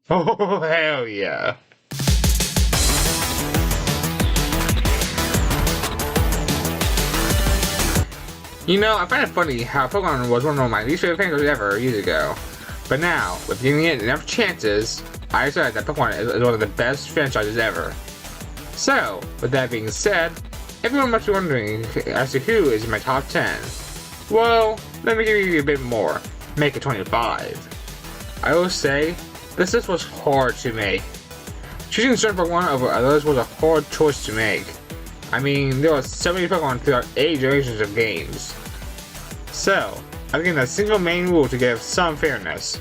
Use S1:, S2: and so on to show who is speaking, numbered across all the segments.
S1: Oh, hell yeah. You know, I find it funny how Pokemon was one of my least favorite franchises ever years ago. But now, with giving it enough chances, I decided that Pokemon is one of the best franchises ever. So, with that being said, everyone must be wondering as to who is in my top 10. Well, let me give you a bit more. Make it 25. I will say, this list was hard to make. Choosing certain Pokemon over others was a hard choice to make. I mean, there were so many Pokemon throughout 8 generations of games. So, I think a single main rule to give some fairness,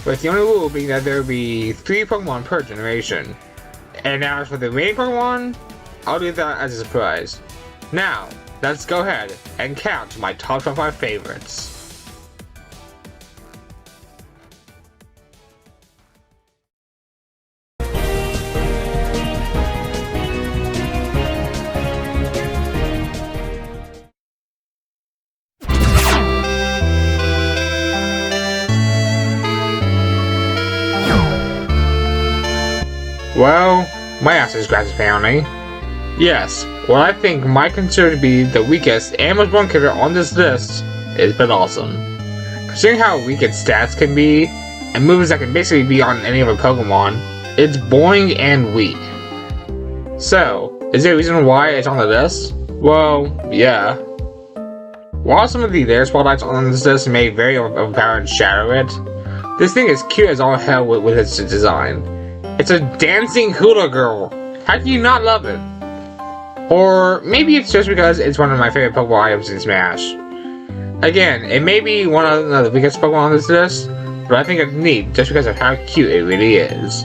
S1: with the only rule being that there will be 3 Pokemon per generation. And now as for the remaining Pokemon, I'll do that as a surprise. Now, let's go ahead and count my top 25 favorites. Well, my answer is grass apparently. Yes, what I think might consider to be the weakest and most boring character on this list is Awesome. Considering how weak its stats can be, and moves that can basically be on any other Pokemon, it's boring and weak. So, is there a reason why it's on the list? Well, yeah. While some of the layer spotlights on this list may very overpower and shadow it, this thing is cute as all hell with its design. It's a dancing hula girl. How can you not love it? Or maybe it's just because it's one of my favorite Pokemon items in Smash. Again, it may be one of the biggest Pokemon on this list, but I think it's neat just because of how cute it really is.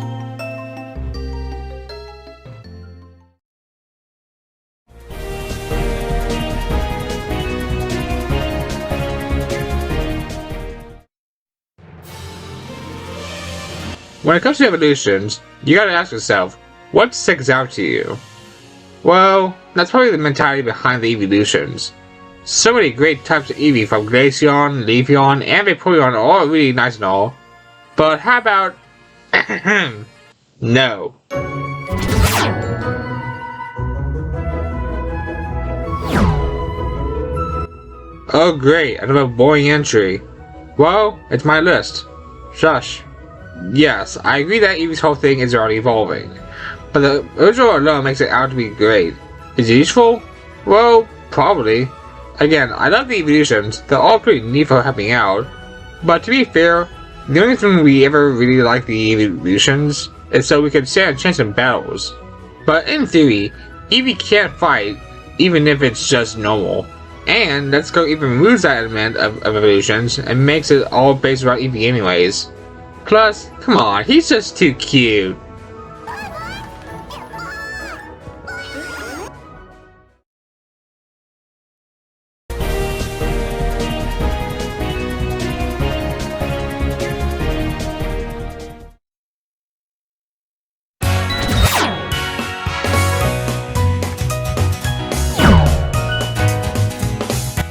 S1: When it comes to evolutions, you gotta ask yourself, what sticks out to you? Well, that's probably the mentality behind the evolutions. So many great types of Eevee from Glaceon, Leafeon, and Vaporeon are all really nice and all. But how about... no. Oh great, another boring entry. Well, it's my list. Shush. Yes, I agree that Eevee's whole thing is already evolving, but the original alone makes it out to be great. Is it useful? Well, probably. Again, I love the evolutions, they're all pretty neat for helping out, but to be fair, the only thing we ever really like the evolutions is so we can stand a chance in battles. But in theory, Eevee can't fight, even if it's just normal. And Let's Go even removes that element of evolutions and makes it all based around Eevee anyways. Plus, come on, he's just too cute.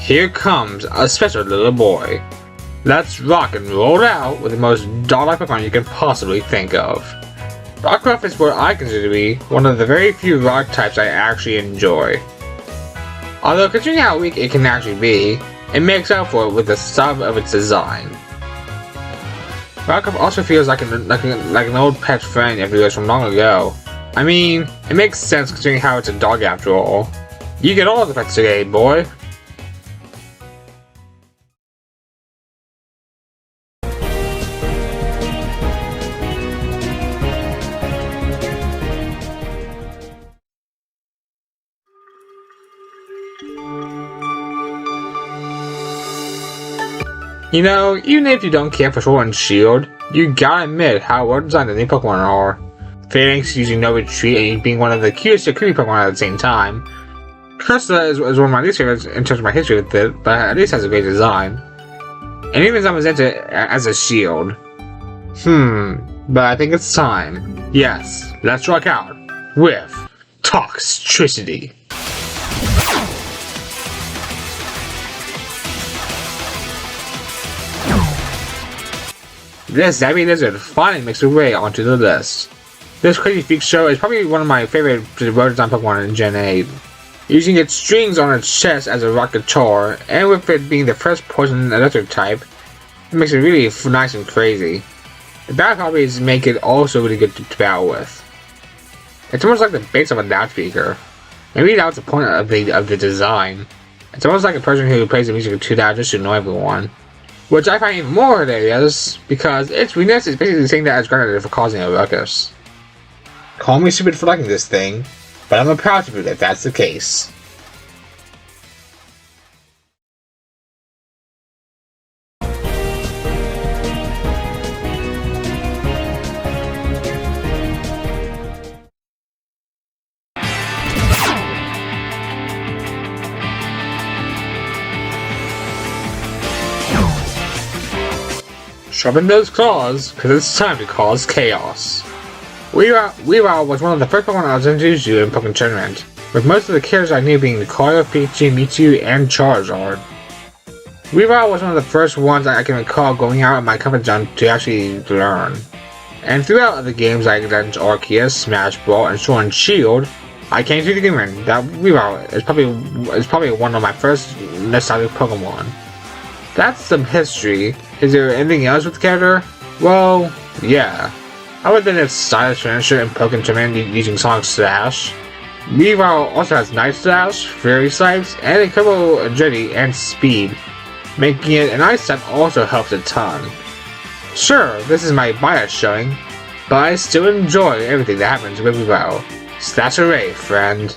S1: Here comes a special little boy. Let's rock and roll out with the most dog-like Pokemon you can possibly think of. Rockruff is what I consider to be one of the very few rock types I actually enjoy. Although considering how weak it can actually be, it makes up for it with the style of its design. Rockruff also feels like an old pet friend of yours from long ago. I mean, it makes sense considering how it's a dog after all. You get all the pets today, boy. You know, even if you don't care for Sword and Shield, you gotta admit how well designed the new Pokemon are. Phalanx using no retreat and being one of the cutest and creepy Pokemon at the same time. Cursor is one of my least favorites in terms of my history with it, but at least has a great design. And even some present it as a shield. But I think it's time. Yes, let's rock out with Toxtricity. This Zabby Lizard finally makes her way onto the list. This Crazy Freak Show is probably one of my favorite well designed Pokemon in Gen 8. Using its strings on its chest as a rock guitar, and with it being the first poison electric type, it makes it really nice and crazy. The battle properties make it also really good to battle with. It's almost like the base of a loudspeaker. Maybe that was the point of the design. It's almost like a person who plays the music too loud just to annoy everyone. Which I find even more hilarious, because its weakness is basically the same that as granted for causing a ruckus. Call me stupid for liking this thing, but I'm proud to be if that's the case. Sharpen those claws, because it's time to cause chaos. Weavile was one of the first Pokemon I was introduced to in Pokken Tournament, with most of the characters I knew being Lucario, Pikachu, Mewtwo, and Charizard. Weavile was one of the first ones I can recall going out of my comfort zone to actually learn. And throughout the games like Legends Arceus, Smash Ball, and Sword and Shield, I came to the agreement that Weavile is probably one of my first nostalgic Pokemon. That's some history. Is there anything else with the character? Well, yeah. Other than its stylish finisher in Pokken Tournament using Sonic Slash, Weavile also has Night Slash, Fairy Swipes, and incredible agility and speed, making it an ice type also helps a ton. Sure, this is my bias showing, but I still enjoy everything that happens with Weavile. Slash array, friend.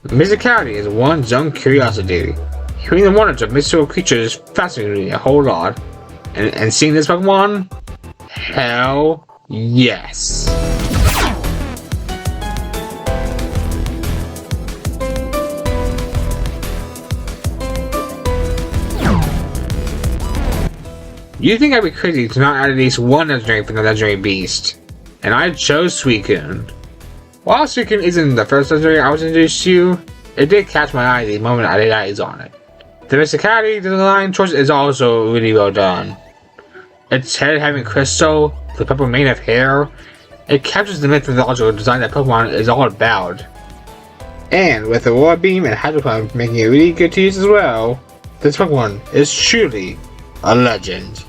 S1: Mysticality is one's own curiosity. Hearing the wonders of mystical creatures fascinates me a whole lot. And seeing this Pokemon? Hell yes! You'd think I'd be crazy to not add at least one legendary from the legendary beast. And I chose Suicune. While Suicune isn't the first legendary I was introduced to, it did catch my eye the moment I laid eyes on it. The Mysticality design choice is also really well done. Its head having crystal, the purple mane of hair, it captures the mythological design that Pokemon is all about. And with the Aurora Beam and Hydro Pump making it really good to use as well, this Pokemon is truly a legend.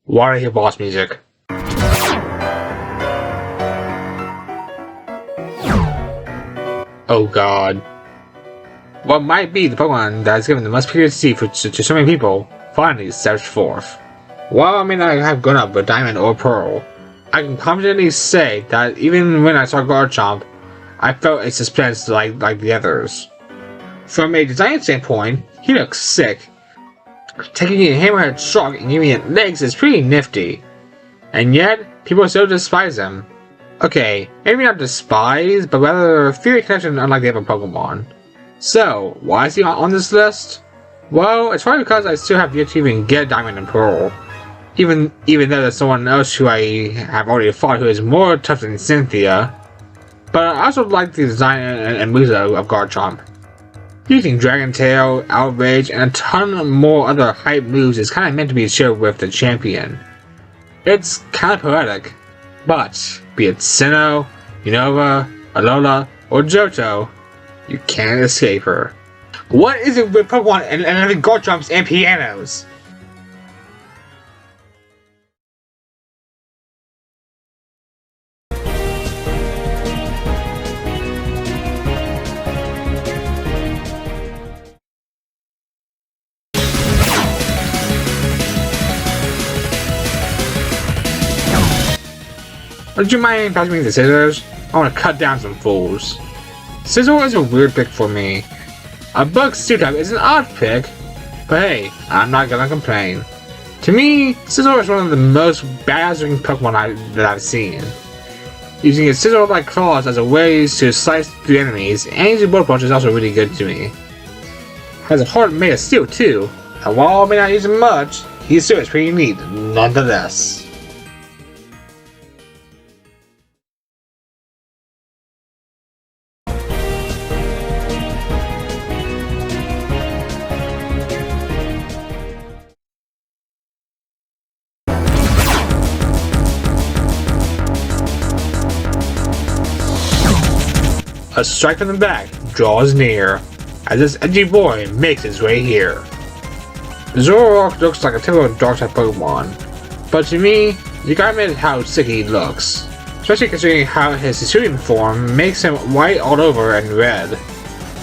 S1: Why do I hear boss music? Oh god. What might be the Pokemon that has given the most PhD to so many people finally steps forth. While I may not have grown up with Diamond or Pearl, I can confidently say that even when I saw Garchomp, I felt a suspense like the others. From a design standpoint, he looks sick. Taking a hammerhead shark and giving it legs is pretty nifty. And yet, people still despise him. Okay, maybe not despise, but rather fear connection unlike the other Pokemon. So, why is he on this list? Well, it's probably because I still have yet to even get Diamond and Pearl. Even though there's someone else who I have already fought who is more tough than Cynthia. But I also like the design and moves of Garchomp. Using Dragon Tail, Outrage, and a ton more other hype moves is kind of meant to be shared with the champion. It's kind of poetic, but be it Sinnoh, Unova, Alola, or Johto, you can't escape her. What is it with Pokemon and having Garchomps and pianos? Would you mind passing me the scissors? I want to cut down some fools. Scizor is a weird pick for me. A bug suit type is an odd pick, but hey, I'm not gonna complain. To me, Scizor is one of the most badass-looking Pokemon that I've seen. Using its scissor-like claws as a way to slice through enemies, and using Bullet Punch is also really good to me. Has a heart made of steel too, and while I may not use him much, he still is pretty neat nonetheless. A strike from the back draws near, as this edgy boy makes his way here. Zoroark looks like a typical Dark-type Pokemon, but to me, you gotta admit how sick he looks, especially considering how his Hisuian form makes him white all over and red.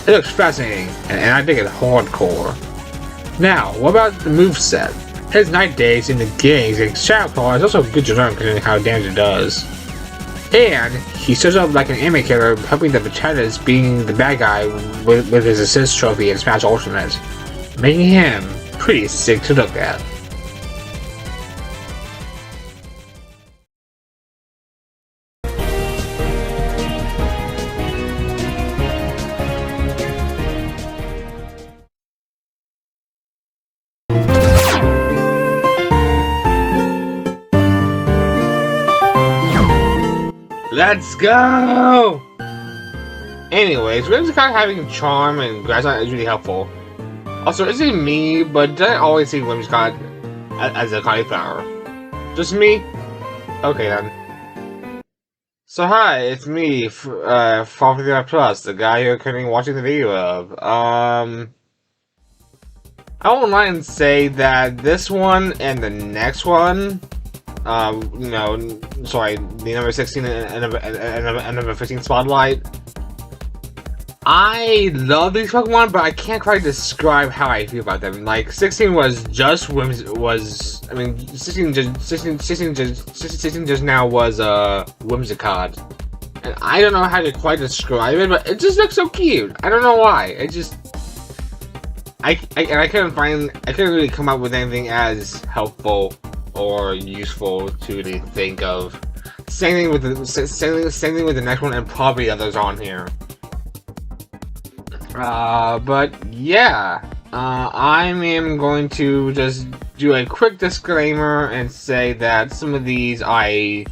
S1: It looks fascinating, and I think it's hardcore. Now, what about the moveset? His Night Daze in the Gaze and Shadow Claw is also good to learn considering how damage it does. And he shows up like an anime character helping the Vachetas being the bad guy with his assist trophy and Smash Ultimate, making him pretty sick to look at. Let's go! Anyways, Whimsicott having Charm and Grassline is really helpful. Also, is it me, but did I always see Whimsicott as a cauliflower? Just me? Okay then. So hi, it's me, Fall Plus, the guy you're currently watching the video of. I won't lie and say that this one and the next one, the number 16 and number 15 Spotlight. I love these Pokemon, but I can't quite describe how I feel about them. Like, 16 was just 16 just now was Whimsicott. And I don't know how to quite describe it, but it just looks so cute. I don't know why. It just... I couldn't really come up with anything as helpful or useful to really think of. Same thing with the next one and probably others on here. But yeah, I am going to just do a quick disclaimer and say that some of these I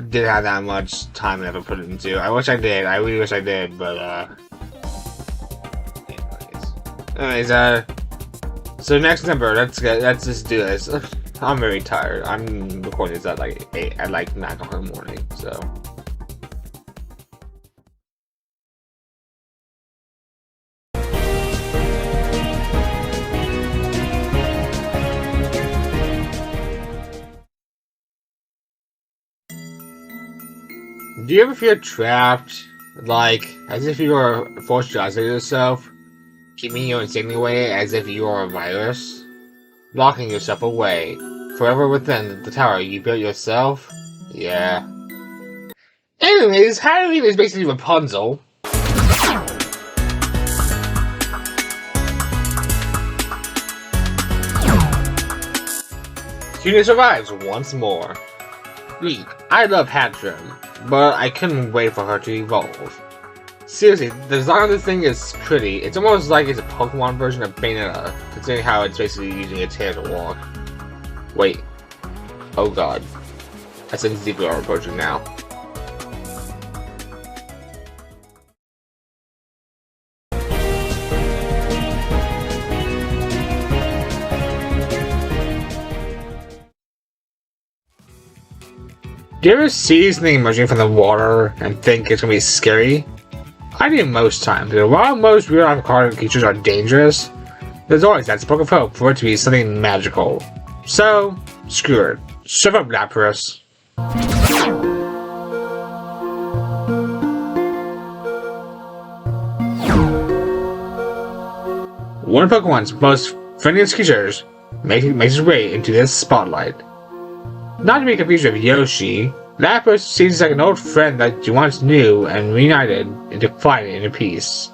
S1: didn't have that much time to ever put it into. I wish I did. I really wish I did, but anyways, so next number. Let's just do this. I'm very tired. I'm recording this at like 9 o'clock in the morning, so. Do you ever feel trapped? Like, as if you are forced to isolate yourself? Keeping your insanity away as if you are a virus? Locking yourself away, forever within the tower you built yourself? Yeah. Anyways, Halloween is basically Rapunzel. Sonia survives once more. I love Hatcham, but I couldn't wait for her to evolve. Seriously, the design of this thing is pretty. It's almost like it's a Pokemon version of Bayonetta, considering how it's basically using its hair to walk. Wait. Oh god. I sense deeply are approaching now. Do you ever see something emerging from the water and think it's gonna be scary? I do most times, because while most real life creatures are dangerous, there's always that spark of hope for it to be something magical. So, screw it. Shut up, Lapras. One of Pokemon's most friendliest creatures makes its way into this spotlight. Not to be confused with Yoshi, Lapras seems like an old friend that you once knew and reunited into fighting in peace.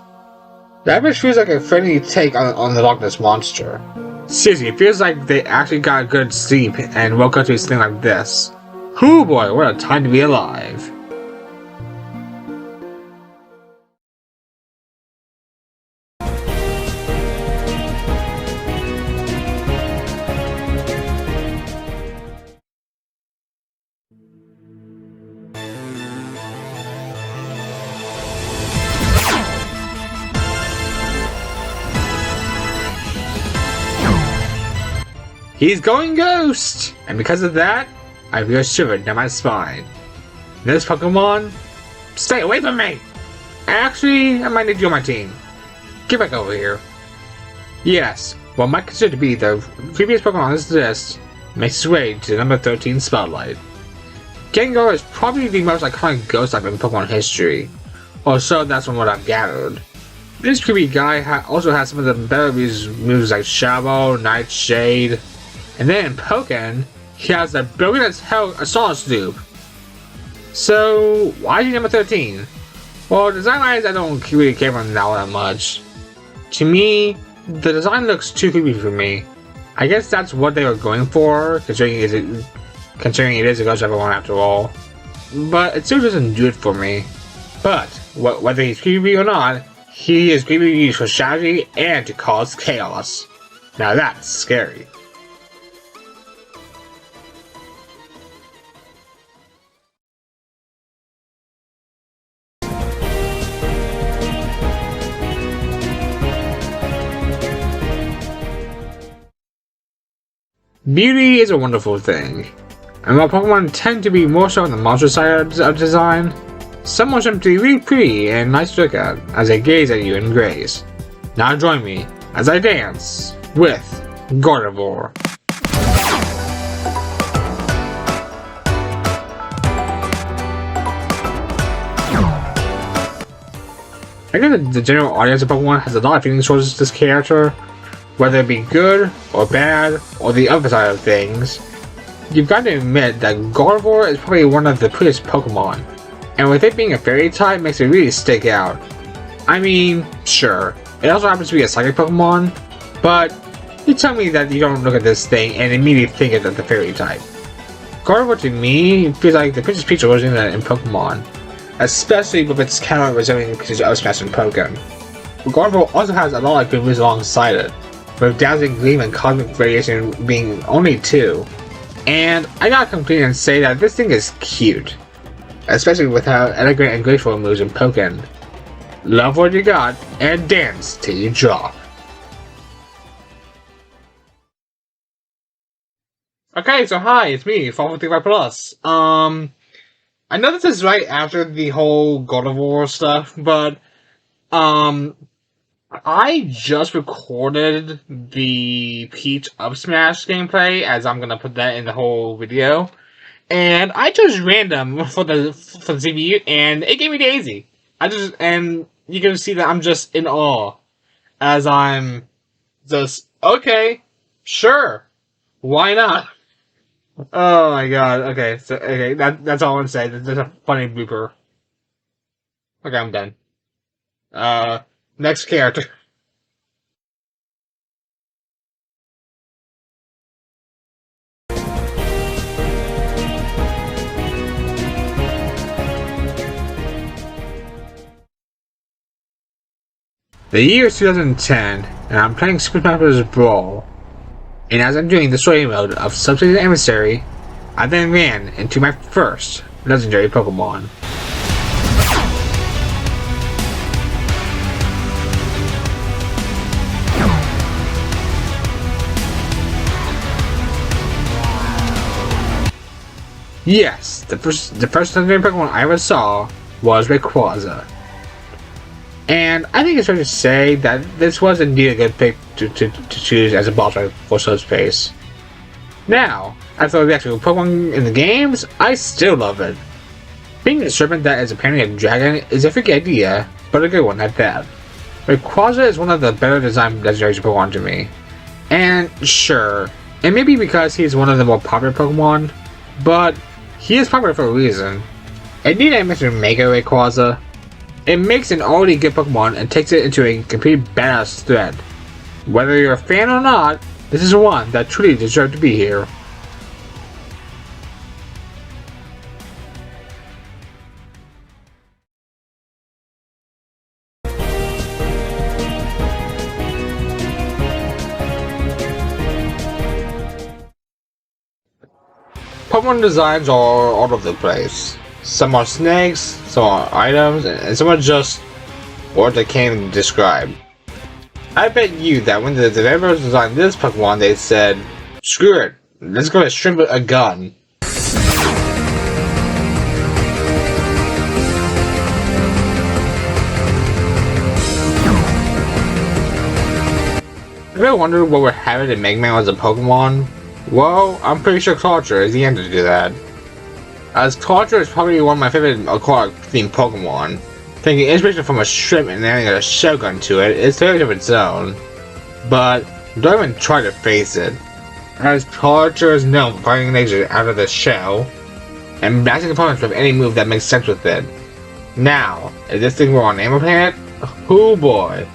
S1: Lapras feels like a friendly take on the Loch Ness Monster. Seriously, it feels like they actually got a good sleep and woke up to a thing like this. Hoo boy, what a time to be alive. He's going ghost! And because of that, I feel shivered down my spine. This Pokemon? Stay away from me! Actually, I might need you on my team. Get back over here. Yes, what might consider to be the previous Pokemon on this list makes its way to the number 13 spotlight. Gengar is probably the most iconic ghost type in Pokemon history. Or so that's from what I've gathered. This creepy guy also has some of the better moves like Shadow, Nightshade, and then in Pokken, he has the brilliant as hell Assault Loop. So, why is he number 13? Well, design-wise, I don't really care for him all that much. To me, the design looks too creepy for me. I guess that's what they were going for, considering it is a ghost type one after all. But it still doesn't do it for me. But, whether he's creepy or not, he is creepy used for strategy and to cause chaos. Now that's scary. Beauty is a wonderful thing, and while Pokemon tend to be more so on the monster side of design, some are simply really pretty and nice to look at as they gaze at you in grace. Now join me as I dance with Gardevoir. I guess the general audience of Pokemon has a lot of feelings towards this character. Whether it be good, or bad, or the other side of things, you've got to admit that Gardevoir is probably one of the prettiest Pokemon, and with it being a fairy type makes it really stick out. I mean, sure, it also happens to be a psychic Pokemon, but you tell me that you don't look at this thing and immediately think of the fairy type. Gardevoir to me feels like the Princess Peach version in Pokemon, especially with its counter resembling Peach's Smash and Pokken. Gardevoir also has a lot of good moves alongside it, with Dazzling Gleam and Cosmic Radiation being only 2. And I gotta complain and say that this thing is cute, especially with how elegant and graceful it moves in Pokken. Love what you got, and dance till you drop. Okay, so hi, it's me, 435 I know this is right after the whole Gardevoir stuff, but I just recorded the Peach Up Smash gameplay, as I'm gonna put that in the whole video, and I chose random for the CPU, and it gave me Daisy. And you can see that I'm just in awe, as I'm just okay, sure, why not? Oh my god. Okay, so that's all I'm saying. That's a funny blooper. Okay, I'm done. Next character. The year is 2010, and I'm playing Super Smash Bros. Brawl. And as I'm doing the story mode of Substitute Emissary, I then ran into my first legendary Pokemon. Yes, the first legendary Pokemon I ever saw was Rayquaza. And I think it's fair to say that this was indeed a good pick to choose as a boss fight for Subspace. Now, after the actual Pokemon in the games, I still love it. Being a serpent that is apparently a dragon is a freaky idea, but a good one at that. Rayquaza is one of the better designed legendary Pokemon to me. And sure, it may be because he is one of the more popular Pokemon, but he is popular for a reason. And need I mention Mega Rayquaza? It makes an already good Pokemon and takes it into a complete badass threat. Whether you're a fan or not, This is one that truly deserved to be here. Pokemon designs are all over the place. Some are snakes, some are items, and some are just what they can't even describe. I bet you that when the developers designed this Pokemon, they said, screw it, let's go to shrimp a gun. Have you ever wondered what would happen if Mega Man was a Pokemon? Well, I'm pretty sure Culture is the answer to that. As Culture is probably one of my favorite aquatic-themed Pokemon. Taking inspiration from a shrimp and adding a shotgun to it is totally of its own. But don't even try to face it. As Culture is known for fighting nature out of the shell, and blasting opponents with any move that makes sense with it. Now, if this thing were on Animal Planet, oh boy.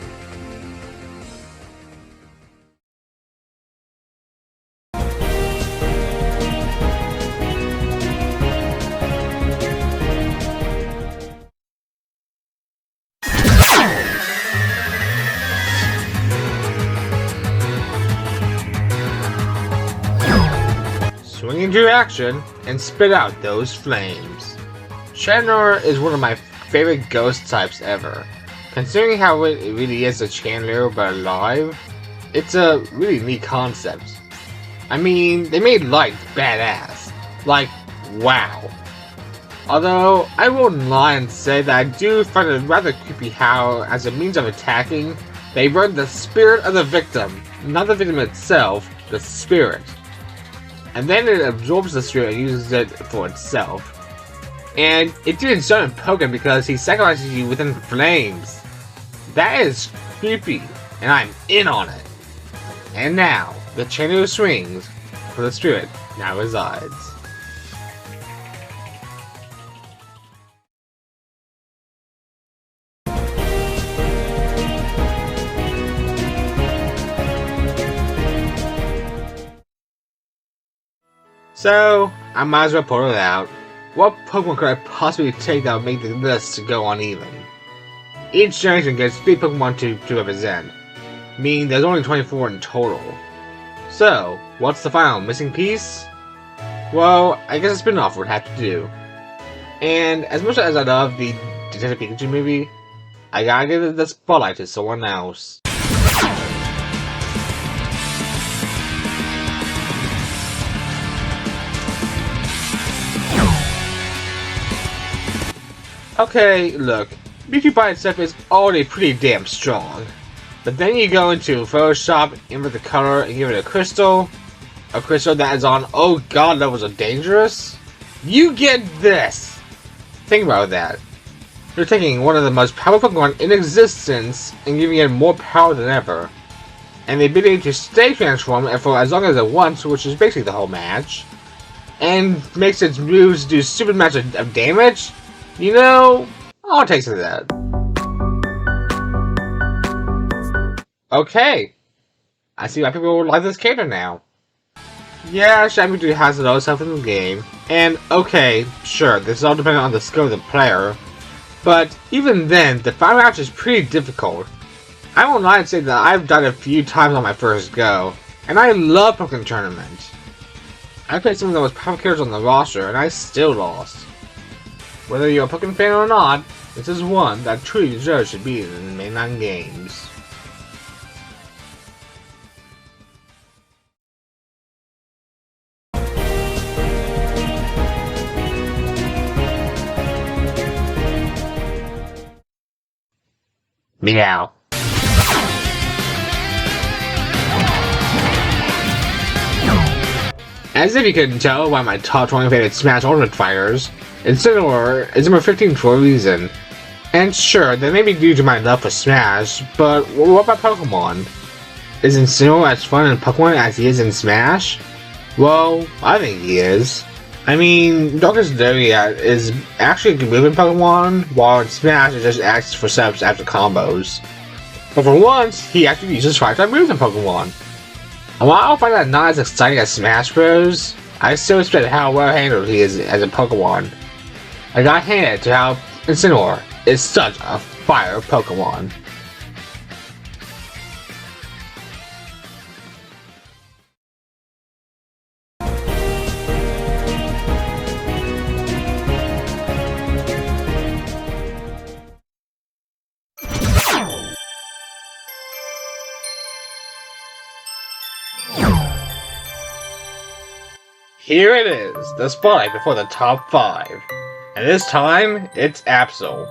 S1: Swing into action and spit out those flames. Chandler is one of my favorite ghost types ever. Considering how it really is a Chandler but alive, it's a really neat concept. I mean, they made Light badass. Like, wow. Although, I won't lie and say that I do find it rather creepy how, as a means of attacking, they burn the spirit of the victim. Not the victim itself, the spirit. And then it absorbs the spirit and uses it for itself. And it didn't start in Pokken because he sacrifices you within flames. That is creepy, and I'm in on it. And now, the chain of swings where the spirit now resides. So, I might as well pull it out. What Pokemon could I possibly take that would make the list go uneven? Each generation gets 3 Pokemon to represent, meaning there's only 24 in total. So, what's the final missing piece? Well, I guess a spin-off would have to do. And as much as I love the Detective Pikachu movie, I gotta give the spotlight to someone else. Okay, look, Pikachu by itself is already pretty damn strong. But then you go into Photoshop, invert the color, and give it a crystal that is on oh god levels of dangerous. You get this! Think about that. You're taking one of the most powerful Pokemon in existence and giving it more power than ever. And the ability to stay transformed for as long as it wants, which is basically the whole match. And makes its moves do stupid amounts of damage. You know, I'll take some of that. Okay. I see why people would like this character now. Yeah, Shamu has low stuff in the game. And, okay, sure, this is all dependent on the skill of the player. But, even then, the final match is pretty difficult. I won't lie and say that I've died a few times on my first go. And I love Pokken Tournament. I played some of the most powerful characters on the roster, and I still lost. Whether you're a Pokken fan or not, this is one that truly deserves to be in the mainline games. Meow. As if you couldn't tell by my top 20 favorite Smash Ultimate fighters, Incineroar is number 15 for a reason. And sure, that may be due to my love for Smash, but what about Pokemon? Is Incineroar as fun in Pokemon as he is in Smash? Well, I think he is. I mean, Dr. Thalia is actually a good move in Pokemon, while in Smash it just acts for setups after combos. But for once, he actually uses 5-type moves in Pokemon. While I find that not as exciting as Smash Bros., I still respect how well handled he is as a Pokemon. I got handed to how Incineroar is such a fire Pokemon. Here it is, the spotlight before the top 5. And this time, it's Absol.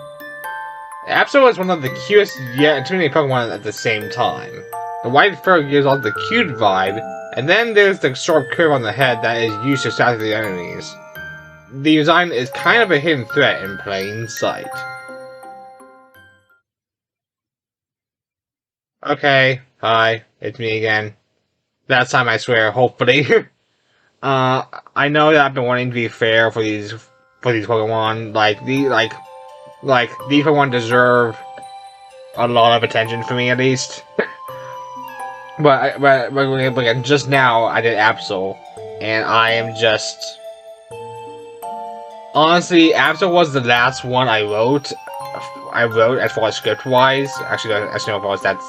S1: Absol is one of the cutest yet intimidating Pokemon at the same time. The white fur gives off the cute vibe, and then there's the sharp curve on the head that is used to stagger the enemies. The design is kind of a hidden threat in plain sight. Okay, hi, it's me again. That time I swear, hopefully. I know that I've been wanting to be fair for these Pokemon. These Pokemon deserve a lot of attention from me at least. but just now I did Absol, and I am just honestly, Absol was the last one I wrote. As far as script wise. Actually, as you know, that's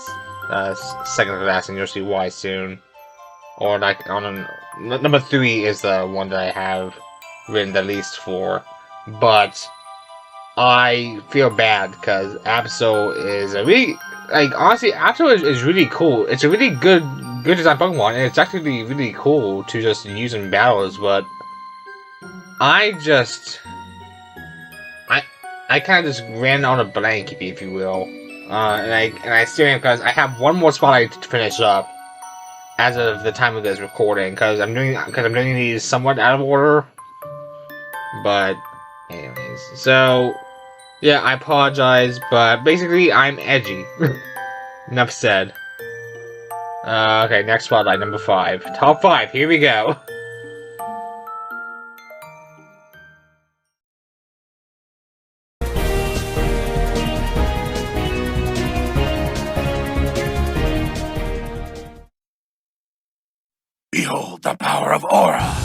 S1: second to last, and you'll see why soon. Or number 3 is the one that I have written the least for, but I feel bad because Absol is a really, honestly, Absol is really cool. It's a really good design Pokemon, and it's actually really cool to just use in battles, but I kind of just ran on a blank, if you will, and I still am, because I have one more spotlight to finish up as of the time of this recording, because I'm doing these somewhat out of order. But anyways, so yeah, I apologize, but basically I'm edgy. Enough said. Okay, next spotlight, number 5. Top 5, here we go.
S2: Behold the power of Aura!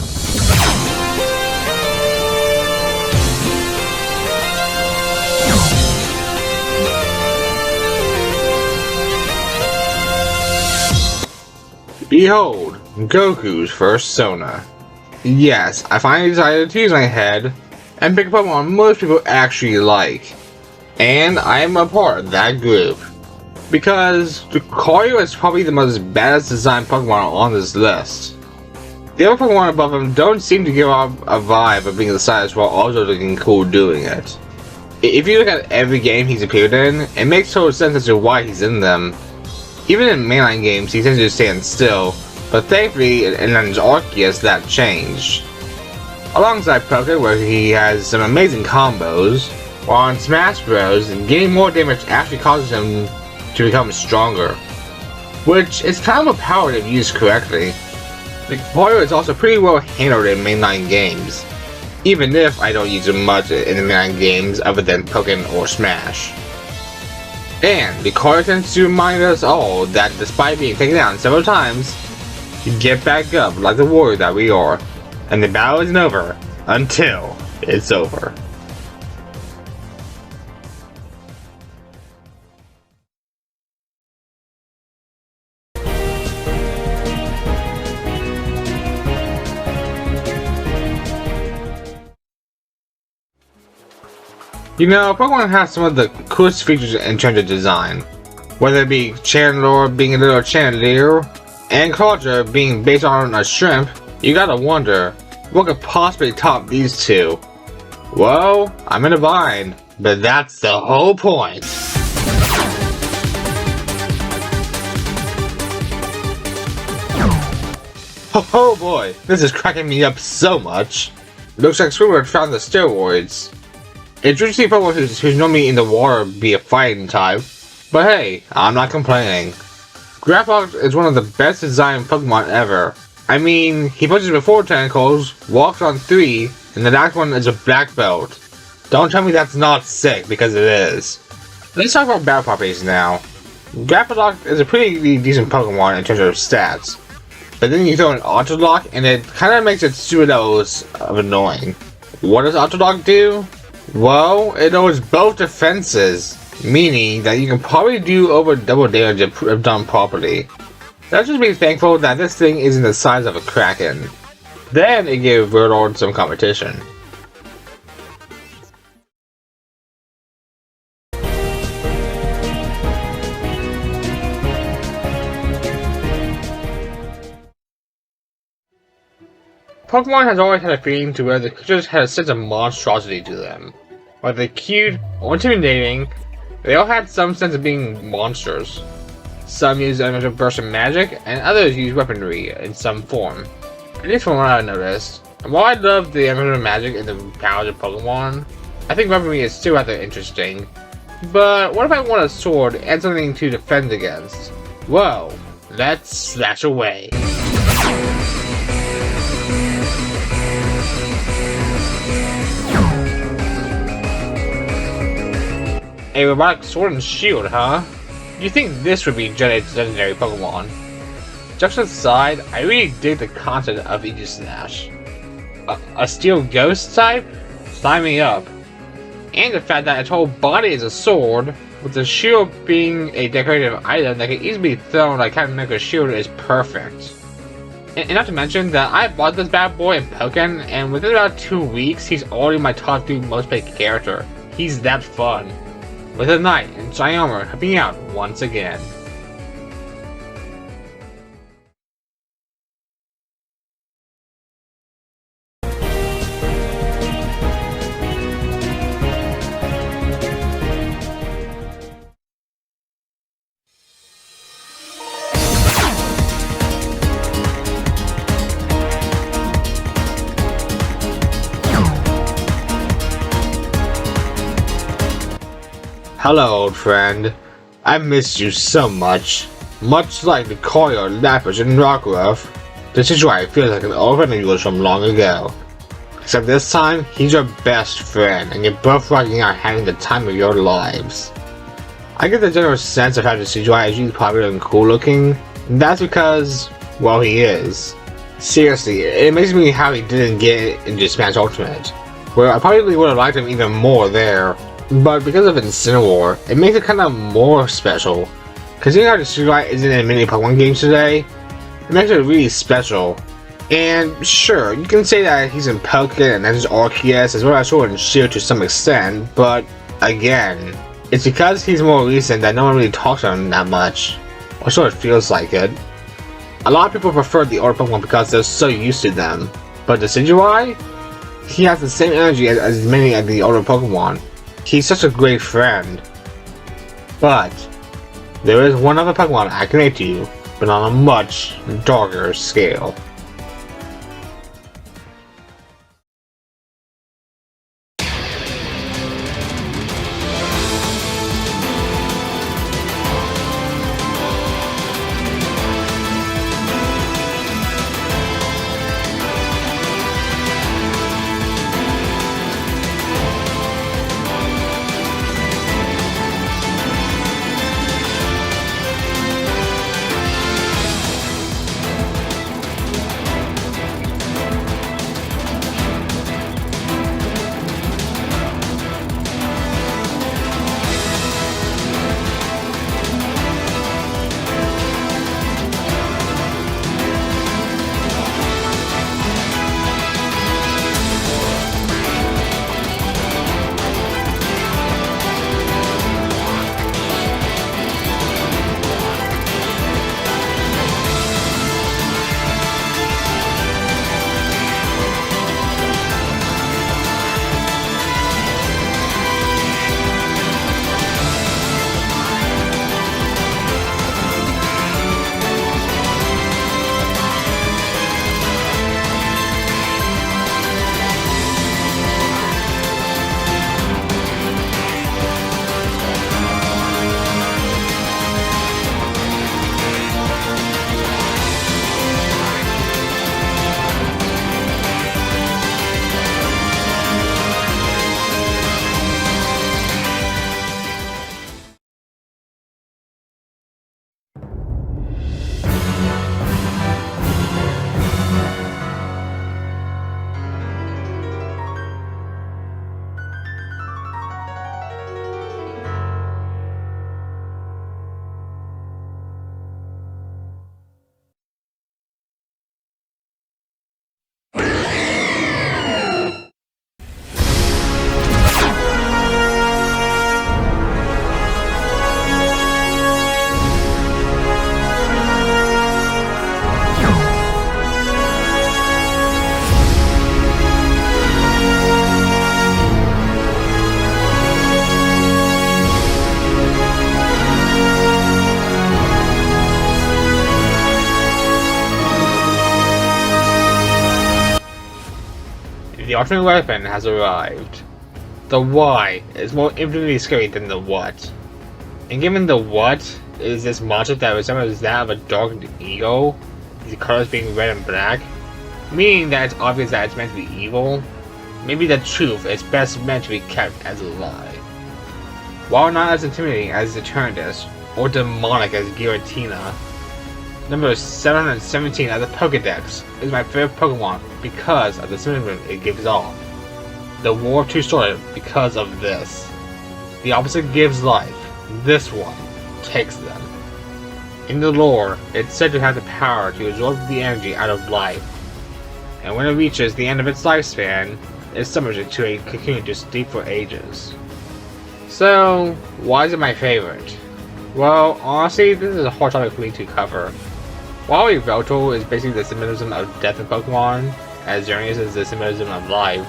S1: Behold, Goku's first Sona. Yes, I finally decided to use my head and pick a Pokemon most people actually like. And I am a part of that group. Because Lucario is probably the most badass designed Pokemon on this list. The other Pokemon above him don't seem to give off a vibe of being the size while also looking cool doing it. If you look at every game he's appeared in, it makes total sense as to why he's in them. Even in mainline games he tends to stand still, but thankfully in Legends Arceus that changed. Alongside Pokken, where he has some amazing combos, while in Smash Bros, getting more damage actually causes him to become stronger, which is kind of a power if used correctly. The Lucario is also pretty well handled in mainline games, even if I don't use it much in the mainline games other than Pokken or Smash. And Lucario tends to remind us all that despite being taken down several times, you get back up like the warrior that we are, and the battle isn't over until it's over. You know, Pokemon has some of the coolest features in terms of design. Whether it be Chandelure being a little Chandelier, and Culture being based on a shrimp, you gotta wonder, what could possibly top these two? Well, I'm in a bind, but that's the whole point. Oh boy, this is cracking me up so much. Looks like Squidward found the steroids. It's true to see Pokemon who's normally in the water be a fighting type, but hey, I'm not complaining. Grapploct is one of the best designed Pokemon ever. I mean, he punches with 4 tentacles, walks on 3, and the last one is a black belt. Don't tell me that's not sick, because it is. Let's talk about battle properties now. Grapploct is a pretty decent Pokemon in terms of stats. but then you throw an Ultra Lock and it kind of makes it pseudos of annoying. What does Ultra Lock do? Well, it knows both defenses, meaning that you can probably do over double damage if done properly. Let's just be thankful that this thing isn't the size of a Kraken. Then it gave Warlord some competition. Pokemon has always had a feeling to where the creatures had a sense of monstrosity to them. Whether they're cute or intimidating, they all had some sense of being monsters. Some use unlimited burst of magic, and others use weaponry in some form. At least from what I've noticed. And while I love the unlimited magic and the powers of Pokemon, I think weaponry is still rather interesting. But what if I want a sword and something to defend against? Well, let's slash away. A robotic sword and shield, huh? You think this would be Jed's legendary Pokemon? Jokes aside, I really dig the concept of Aegislash. A steel ghost type? Sign me up. And the fact that its whole body is a sword, with the shield being a decorative item that can easily be thrown like Captain America's shield is perfect. And not to mention that I bought this bad boy in Pokken, and within about 2 weeks, he's already my top 3 most played character. He's that fun. With a knight in shiny armor helping out once again. Hello, old friend. I missed you so much. Much like the Coil, Lapis, and Rockruff, this is why I feel like an old friend of yours from long ago. Except this time, he's your best friend, and you're both rocking out having the time of your lives. I get the general sense of how the CGI is really popular and cool looking, and that's because, well, he is. Seriously, it amazes me how he didn't get into Smash Ultimate, where I probably would have liked him even more there. But because of Incineroar, it makes it kind of more special. Considering how the CGI isn't in many Pokemon games today, it makes it really special. And sure, you can say that he's in Pokken and that's his Arceus as well as Sword and Shield to some extent, but again, it's because he's more recent that no one really talks about him that much. Or so it feels like it. A lot of people prefer the older Pokemon because they're so used to them. But the CGI? He has the same energy as many of the older Pokemon. He's such a great friend. But there is one other Pokemon I can rate to you, but on a much darker scale. The ultimate weapon has arrived. The why is more infinitely scary than the what. And given the what is this monster that resembles that of a darkened eagle, the colors being red and black, meaning that it's obvious that it's meant to be evil, maybe the truth is best meant to be kept as a lie. While not as intimidating as Eternus, or demonic as Giratina, number 717 of the Pokedex is my favorite Pokemon because of the sentiment it gives off. The War of Two started because of this. The opposite gives life, this one takes them. In the lore, it's said to have the power to absorb the energy out of life, and when it reaches the end of its lifespan, it summons it to a cocoon to sleep for ages. So, why is it my favorite? Well, honestly, this is a hard topic for me to cover. While Yveltal is basically the symbolism of death in Pokemon, as Xerneas is the symbolism of life,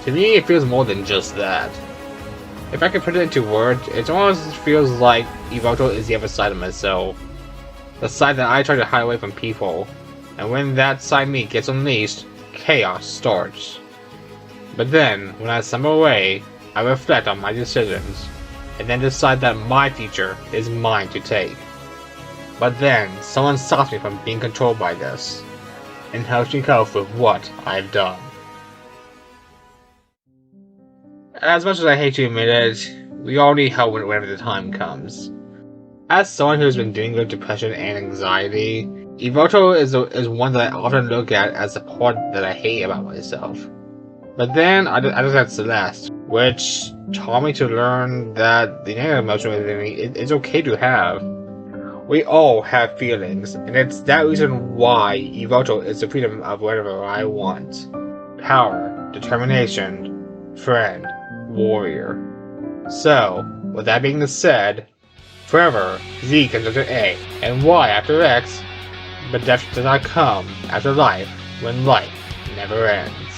S1: to me it feels more than just that. If I could put it into words, it almost feels like Yveltal is the other side of myself. The side that I try to hide away from people, and when that side me gets unleashed, chaos starts. But then, when I stumble away, I reflect on my decisions, and then decide that my future is mine to take. But then, someone stops me from being controlled by this, and helps me cope with what I've done. As much as I hate to admit it, we all need help whenever the time comes. As someone who has been dealing with depression and anxiety, Yveltal is one that I often look at as the part that I hate about myself. But then, I just had Celeste, which taught me to learn that the negative emotion within me is okay to have. We all have feelings, and it's that reason why Yveltal is the freedom of whatever I want. Power, determination, friend, warrior. So, with that being said, forever, Z comes after A, and Y after X, but death does not come after life when life never ends.